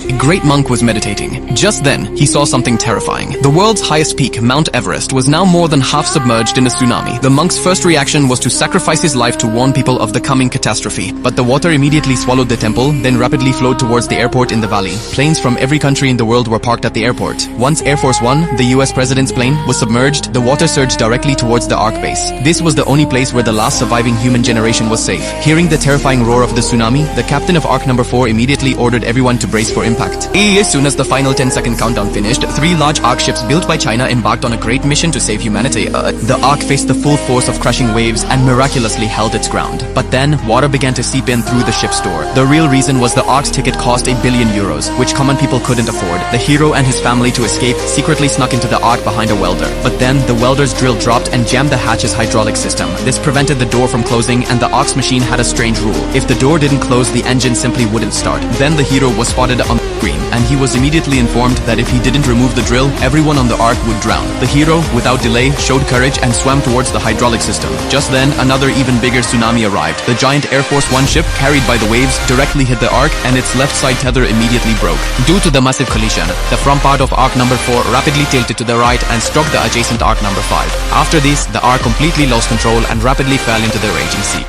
A great monk was meditating. Just then, he saw something terrifying. The world's highest peak, Mount Everest, was now more than half submerged in a tsunami. The monk's first reaction was to sacrifice his life to warn people of the coming catastrophe. But the water immediately swallowed the temple, then rapidly flowed towards the airport in the valley. Planes from every country in the world were parked at the airport. Once Air Force One, the US president's plane, was submerged, the water surged directly towards the Ark base. This was the only place where the last surviving human generation was safe. Hearing the terrifying roar of the tsunami, the captain of Ark number 4 immediately ordered everyone to brace for impact. As soon as the final 10-second countdown finished, 3 large Ark ships built by China embarked on a great mission to save humanity. The Ark faced the full force of crushing waves and miraculously held its ground. But then, water began to seep in through the ship's door. The real reason was the Ark's ticket cost €1 billion, which common people couldn't afford. The hero and his family, to escape, secretly snuck into the Ark behind a welder. But then, the welder's drill dropped and jammed the hatch's hydraulic system. This prevented the door from closing, and the Ark's machine had a strange rule. If the door didn't close, the engine simply wouldn't start. Then the hero was spotted on the screen, and he was immediately informed that if he didn't remove the drill, everyone on the Ark would drown. The hero, without delay, showed courage and swam towards the hydraulic system. Just then, another even bigger tsunami arrived. The giant Air Force One ship, carried by the waves, directly hit the Ark, and its left side tether immediately broke. Due to the massive collision, the front part of Ark number 4 rapidly tilted to the right and struck the adjacent Ark number 5. After this, the Ark completely lost control and rapidly fell into the raging sea.